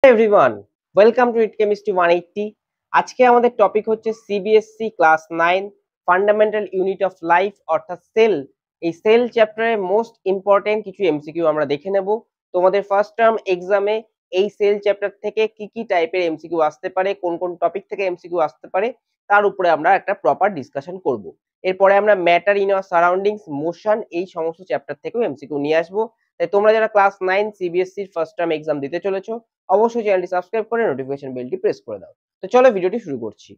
Everyone, welcome to it chemistry 180। আজকে আমাদের topic হচ্ছে CBSE class 9 fundamental unit of life অর্থাৎ সেল। এই সেল চ্যাপ্টারে মোস্ট ইম্পর্টেন্ট কিছু এমসিকিউ আমরা দেখে নেব। তোমাদের ফার্স্ট টার্ম এক্সামে এই সেল চ্যাপ্টার থেকে কি কি টাইপের এমসিকিউ আসতে পারে, কোন কোন টপিক থেকে এমসিকিউ আসতে পারে, তার উপরে আমরা একটা প্রপার ডিসকাশন করব। এরপরে আমরা matter in our surroundings, motion, এই সমস্ত চ্যাপ্টার থেকেও এমসিকিউ নিয়ে আসবো। তাই তোমরা যারা ক্লাস 9 সিবিএসসির ফার্স্ট টার্ম এক্সাম দিতে চলেছো, অবশ্যই চ্যানেলটি সাবস্ক্রাইব করে নোটিফিকেশন বেলটি প্রেস করে দাও। তো চলো ভিডিওটি শুরু করছি।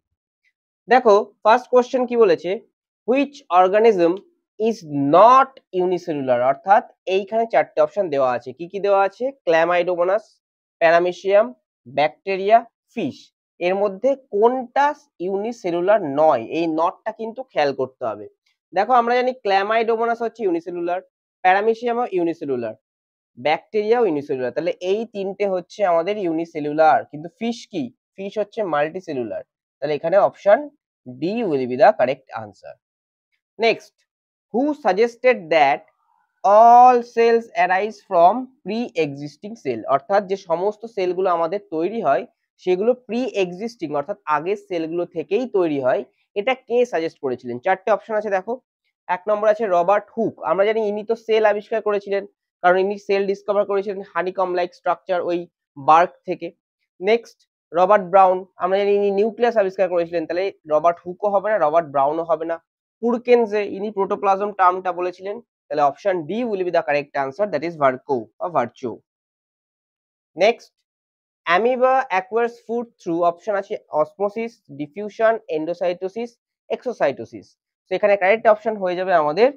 দেখো ফার্স্ট কোশ্চেন কি বলেছে, which organism is not unicellular, অর্থাৎ এইখানে চারটে অপশন দেওয়া আছে। কি কি দেওয়া আছে? Chlamydomonas, paramecium, bacteria, fish. এর মধ্যে কোনটা ইউনিসেলুলার নয়, এই নটটা কিন্তু খেয়াল করতে হবে। দেখো আমরা জানি ক্ল্যামাইডোমোনাস হচ্ছে ইউনিসেলুলার, প্যারামিশিয়ামও ইউনিসেলুলার, ব্যাকটেরিয়াও ইউনিসেলুলার। তাহলে এই তিনটে হচ্ছে আমাদের ইউনিসেলুলার, কিন্তু ফিশ কি? ফিশ হচ্ছে মাল্টিসেলুলার। তাহলে এখানে option D will be the correct answer. Next, who suggested that all cells arise from pre existing cell, অর্থাৎ যে সমস্ত সেলগুলো আমাদের তৈরি হয় সেগুলো প্রি এক্সিস্টিং অর্থাৎ আগের সেলগুলো থেকেই তৈরি হয়, এটা কে সাজেস্ট করেছিলেন? চারটে অপশন আছে দেখো। এক নম্বর আছে রবার্ট হুক। আমরা জানি ইনি তো সেল আবিষ্কার করেছিলেন, কারণ ইনি সেল ডিসকভার করেছিলেন হানিকম লাইক স্ট্রাকচার ওই বার্ক থেকে। Next, Robert brown. আমরা জানি ইনি নিউক্লিয়াস আবিষ্কার করেছিলেন, তাহলে রবার্ট হুকও হবে না, রবার্ট ব্রাউনও হবে না। পুরকেনজে, ইনি প্রোটোপ্লাজম টার্মটা বলেছিলেন। তাহলে option D will be the correct answer, that is Virchow বা Virchow. Next, amoeba acquires food through, option আছে অসমোসিস, ডিফিউশন, এন্ডোসাইটোসিস, এক্সোসাইটোসিস। তো এখানে কারেক্ট অপশন হয়ে যাবে আমাদের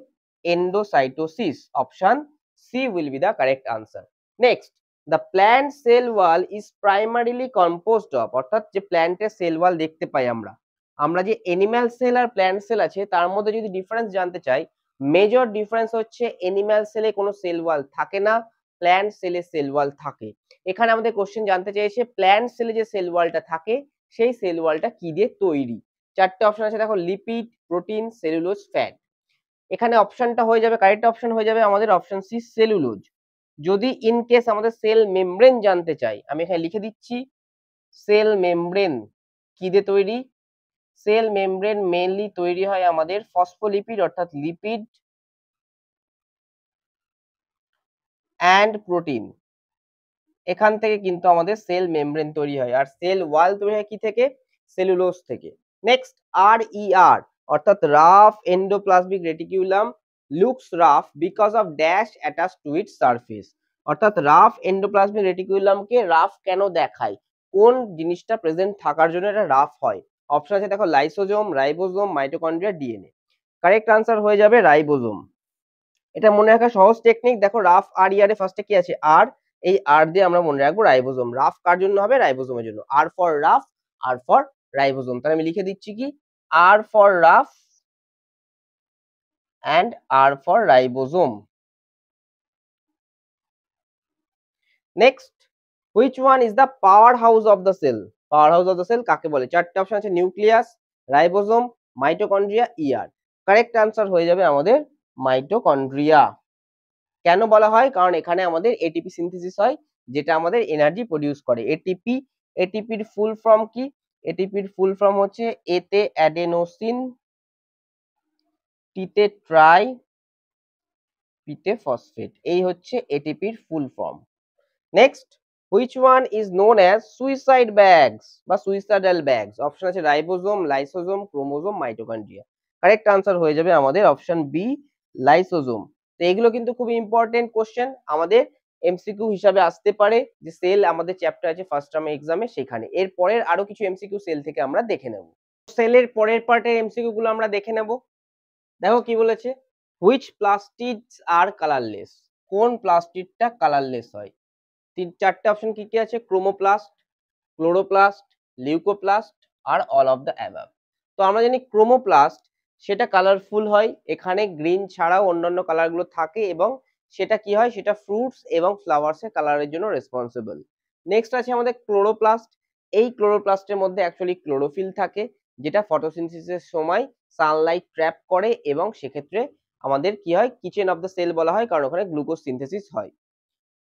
endocytosis, option C will be the correct answer. Next, the plant cell wall is primarily composed of, অর্থাৎ যে প্ল্যান্টের সেল ওয়াল দেখতে পাই আমরা, আমরা যে এনিম্যাল সেল আর প্ল্যান্ট সেল আছে তার মধ্যে যদি ডিফারেন্স জানতে চাই, মেজর ডিফারেন্স হচ্ছে এনিম্যাল সেলে কোনো সেল ওয়াল থাকে না, প্ল্যান্ট সেলে সেল ওয়াল থাকে। এখানে আমাদের কোশ্চেন জানতে চাইছে প্ল্যান্ট সেলে যে সেল ওয়ালটা থাকে সেই সেল ওয়ালটা কি দিয়ে তৈরি। চারটে অপশন আছে দেখো, লিপিড, প্রোটিন, সেলুলোজ, ফ্যাট। এখানে অপশনটা হয়ে যাবে, কারেক্ট অপশন হয়ে যাবে আমাদের অপশন সি, সেলুলোজ। যদি ইন কেস আমাদের সেল মেমব্রেন জানতে চাই, আমি এখানে লিখে দিচ্ছি সেল মেমব্রেন কি দিয়ে তৈরি। সেল মেমব্রেন মেইনলি তৈরি হয় আমাদের ফসফোলিপিড অর্থাৎ লিপিড অ্যান্ড প্রোটিন, এখান থেকে কিন্তু আমাদের সেল মেমব্রেন তৈরি হয়। আর সেল ওয়াল তৈরি হয় কি থেকে? সেলুলোজ থেকে। নেক্সট, আর ই আর অর্থাৎ rough endoplasmic reticulum looks rough because of dash attach to its surface, অর্থাৎ রাফ এন্ডোপ্লাজমিক রেটিকুলামকে রাফ কেন দেখায়, কোন জিনিসটা প্রেজেন্ট থাকার জন্য এটা রাফ হয়? অপশন আছে দেখো, lysosome, ribosome, mitochondria, DNA. Correct answer হয়ে যাবে রাইবোজোম। এটা মনে রাখা সহজ টেকনিক। দেখো রাফ আর ইয়ারে ফার্স্টে কি আছে? আর, এই আর দিয়ে আমরা মনে রাখবো রাইবোজোম। রাফ কার জন্য হবে? রাইবোজোমের জন্য। R for rough, R for ribosome. তাহলে আমি লিখে দিচ্ছি কি, R for rough and R for ribosome. Next, which one is the power house of the cell? Power house of the cell কাকে বলে? চারটে অপশন আছে, নিউক্লিয়াস, রাইবোজোম, মাইটোকন্ড্রিয়া, ইয়ার। কারেক্ট আনসার হয়ে যাবে আমাদের মাইটোকন্ড্রিয়া। কেন বলা হয়? কারণ এখানে আমাদের এটিপি সিনথেসিস হয়, যেটা আমাদের এনার্জি প্রডিউস করে। এটিপি, এটিপির ফুল ফর্ম কি? এটিপির ফুল ফর্ম হচ্ছে এতে অ্যাডেনোসিন, টিতে ট্রাই, পিতে ফসফেট। এই হচ্ছে এটিপির full form. Next, which one is known as suicide bags বা সুইসাইডাল ব্যাগস? অপশন আছে ribosome, lysosome, chromosome, mitochondria. Correct answer হয়ে যাবে আমাদের অপশন বি, লাইসোজোম। তো এগুলো কিন্তু খুব ইম্পর্টেন্ট কোশ্চেন, আমাদের এমসিকিউ হিসাবে আসতে পারে। যে সেল আমাদের চ্যাপ্টার আছে ফার্স্ট টার্ম এক্সামে, সেখানে এর পরের আরো কিছু এমসিকিউ সেল থেকে আমরা দেখে নেব। সেলের পরের পার্টের এমসিকিউ গুলো আমরা দেখে নেব। দেখো কি বলেছে, হুইচ প্লাস্টিডস আর কালারলেস? কোন প্লাস্টিডটা কালারলেস হয়? চারটে অপশন কি কি আছে? ক্রোমোপ্লাস্ট, ক্লোরোপ্লাস্ট, লিউকোপ্লাস্ট আর অল অফ দ্য অ্যাবাভ। তো আমরা জানি ক্রোমোপ্লাস্ট সেটা কালারফুল হয়, এখানে গ্রিন ছাড়াও অন্যান্য কালারগুলো থাকে, এবং সেটা কি হয়, সেটা ফ্রুটস এবং ফ্লাওয়ার্সের কালারের জন্য রেসপন্সিবল। নেক্সট আছে আমাদের ক্লোরোপ্লাস্ট। এই ক্লোরোপ্লাস্টের মধ্যে অ্যাকচুয়ালি ক্লোরোফিল থাকে, যেটা ফটোসিনথেসিসের সময় সানলাইট ট্র্যাপ করে, এবং সেক্ষেত্রে আমাদের কি হয়, কিচেন অফ দ্য সেল বলা হয়, কারণ ওখানে গ্লুকোজ সিনথেসিস হয়।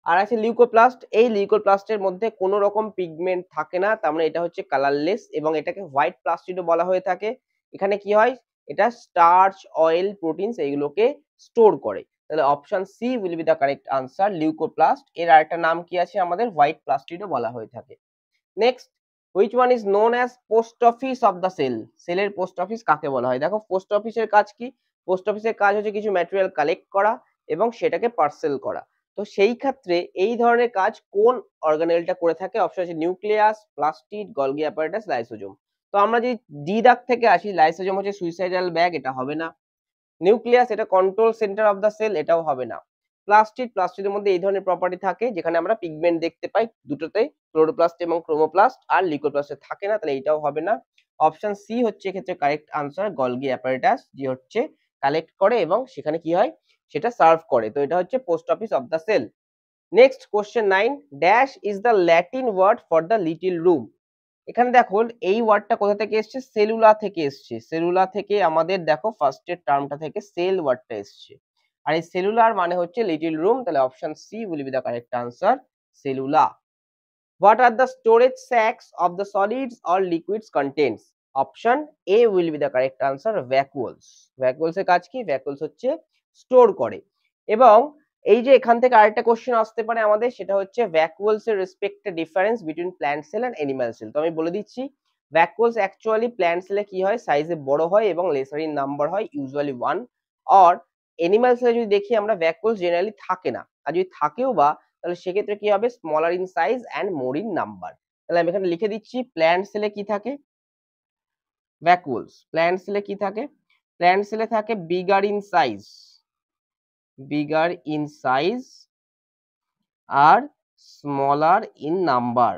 আর আছে লিউকোপ্লাস্ট। এই লিউকোপ্লাস্টের মধ্যে কোনো রকম পিগমেন্ট থাকে না, তার মানে এটা হচ্ছে কালারলেস এবং এটাকে হোয়াইট প্লাস্টিডও বলা হয়ে থাকে। এখানে কি হয়, এটা স্টার্চ, অয়েল, প্রোটিনস এইগুলোকে স্টোর করে। তাহলে option C will be the correct answer, leucoplast. এর আরেকটা নাম কি আছে আমাদের, হোয়াইট প্লাস্টিডও বলা হয়ে থাকে। Next, which one is known as post office of the cell? সেলের পোস্ট অফিস কাকে বলা হয়? দেখো পোস্ট অফিসের কাজ কি, পোস্ট অফিসের কাজ হচ্ছে কিছু ম্যাটেরিয়াল কালেক্ট করা এবং সেটাকে পার্সেল করা। তো সেই ক্ষেত্রে এই ধরনের কাজ কোন অর্গানেলটা করে থাকে? অপশন আছে nucleus, plastid, Golgi apparatus, lysosome. তো আমরা যদি ডি দাগ থেকে আসি, লাইসোজোম হচ্ছে সুইসাইডাল ব্যাগ, এটা হবে না। নিউক্লিয়াস এটা control centre of the cell, এটাও হবে না। প্লাস্টিডের মধ্যে এই ধরনের প্রপার্টি থাকে যেখানে আমরা পিগমেন্ট দেখতে পাই দুটোতে, ক্লোরোপ্লাস্ট এবং ক্রোমোপ্লাস্ট, আর লিউকোপ্লাস্টে থাকে না, তাহলে এটাও হবে না। অপশন সি হচ্ছে এক্ষেত্রে কারেক্ট আনসার, গলগি অ্যাপারেটাস, যে হচ্ছে কালেক্ট করে এবং সেখানে কি হয়, সেটা সার্ভ করে। তো এটা হচ্ছে post office of the cell. Next question 9, dash is the Latin word for the little room? এখানে দেখো এই ওয়ার্ডটা কোথা থেকে এসছে, সেলুলা থেকে এসছে। সেলুলা থেকে আমাদের দেখো ফার্স্টের টার্মটা থেকে সেল ওয়ার্ডটা এসছে, আর এই সেলুলার মানে হচ্ছে লিটল রুম। তাহলে option C will be the correct answer, cellula. What are the storage sacs of the solids or liquids contents? Option A will be the correct answer, vacuoles. Vacuoles এর কাজ কি, ভ্যাকুয়ালস হচ্ছে store করে। এবং এই যে এখান থেকে আরেকটা কোশ্চেন আসতে পারে আমাদের, সেটা হচ্ছে ভ্যাকুয়ালস এর রেসপেক্টে difference between plant cell and animal cell. তো আমি বলে দিচ্ছি, ভ্যাকুয়ালস অ্যাকচুয়ালি প্ল্যান্ট সেলে কি হয়, সাইজে বড় হয় এবং লেসার ইন নাম্বার হয়, ইউজুয়ালি 1। আর অ্যানিমাল সেলে যদি দেখি আমরা, ভ্যাকুয়ালস জেনারেলি থাকে না, আর যদি থাকেও বা, তাহলে সেক্ষেত্রে কি হবে, smaller in size and more in number. তাহলে আমি এখানে লিখে দিচ্ছি, প্ল্যান্ট সেলে কি থাকে, ভ্যাকুয়ালস। প্ল্যান্ট সেলে কি থাকে, প্ল্যান্ট সেলে থাকে bigger in size, bigger in size আর স্মলার ইন নাম্বার।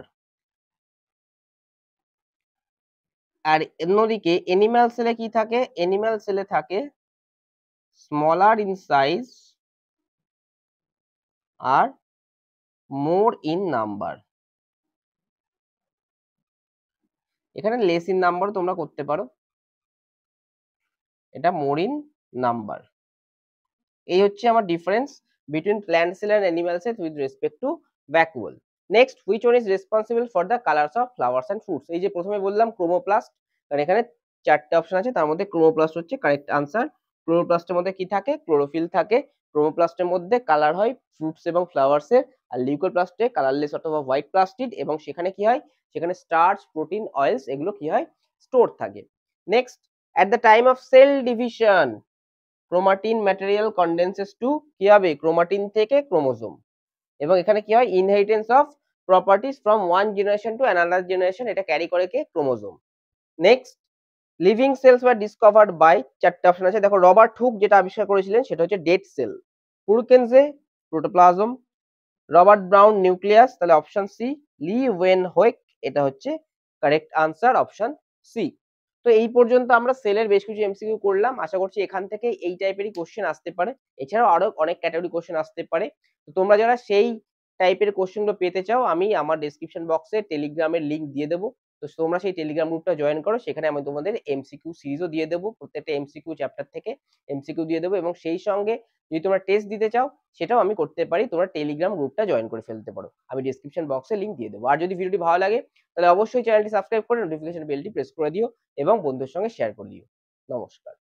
আর অন্যদিকে এনিম্যাল সেলে কি থাকে, এনিম্যাল সেলে থাকে স্মলার ইন সাইজ আর মোর ইন নাম্বার। এখানে লেস ইন নাম্বার তোমরা করতে পারো, এটা মোর ইন নাম্বার। এই হচ্ছে আমার difference between plant cell and animal cell with respect to vacuole. Next, which one is responsible for the colours of flowers and fruits? এই যে প্রথমে বললাম ক্রোমোপ্লাস্ট, কারণ এখানে চারটে অপশন আছে, তার মধ্যে ক্রোমোপ্লাস্ট হচ্ছে কারেক্ট আনসার। ক্লোরোপ্লাস্টের মধ্যে কি থাকে, ক্লোরোফিল থাকে। ক্রোমোপ্লাস্টের মধ্যে কালার হয় ফ্রুটস এবং ফ্লাওয়ার্স এর, আর লিউকোপ্লাস্টে কালারলেস অথবা হোয়াইট প্লাস্টিড, এবং সেখানে কি হয়, সেখানে স্টার্চ, প্রোটিন, অয়েলস এগুলো কি হয়, স্টোর থাকে। Next, at the time of cell division chromatin material condenses to, কি হবে, ক্রোমাটিন থেকে ক্রোমোজোম। এবং এখানে কি হয়, inheritance of properties from one generation to another generation, এটা ক্যারি করে কে, chromosome. Next, living cells were discovered by, চারটে অপশন আছে দেখো। রবার্ট হুক যেটা আবিষ্কার করেছিলেন সেটা হচ্ছে dead cell, Purkinje protoplasm, Robert Brown nucleus. তাহলে option C, Leeuwenhoek, এটা হচ্ছে কারেক্ট আনসার, অপশন সি। তো এই পর্যন্ত আমরা সেলের বেশ কিছু এমসিকিউ করলাম। আশা করছি এখান থেকে এই টাইপেরই কোশ্চেন আসতে পারে, এছাড়াও আরো অনেক ক্যাটাগরি কোশ্চেন আসতে পারে। তো তোমরা যারা সেই টাইপের কোশ্চেনগুলো পেতে চাও, আমি আমার ডেসক্রিপশন বক্সে টেলিগ্রামের লিংক দিয়ে দেবো। তো তোমরা সেই টেলিগ্রাম গ্রুপটা জয়েন করো, সেখানে আমি তোমাদের এমসিকিউ সিরিজও দিয়ে দেবো, প্রত্যেকটা এমসিকিউ চ্যাপ্টার থেকে এমসিকিউ দিয়ে দেবো, এবং সেই সঙ্গে যদি তোমরা টেস্ট দিতে চাও সেটাও আমি করতে পারি। তোমরা টেলিগ্রাম গ্রুপটা জয়েন করে ফেলতে পারো, আমি ডেসক্রিপশন বক্সে লিংক দিয়ে দেবো। আর যদি ভিডিওটি ভালো লাগে তাহলে অবশ্যই চ্যানেলটি সাবস্ক্রাইব করে নোটিফিকেশন বেলটি প্রেস করে দিও এবং বন্ধুদের সঙ্গে শেয়ার করে দিও। নমস্কার।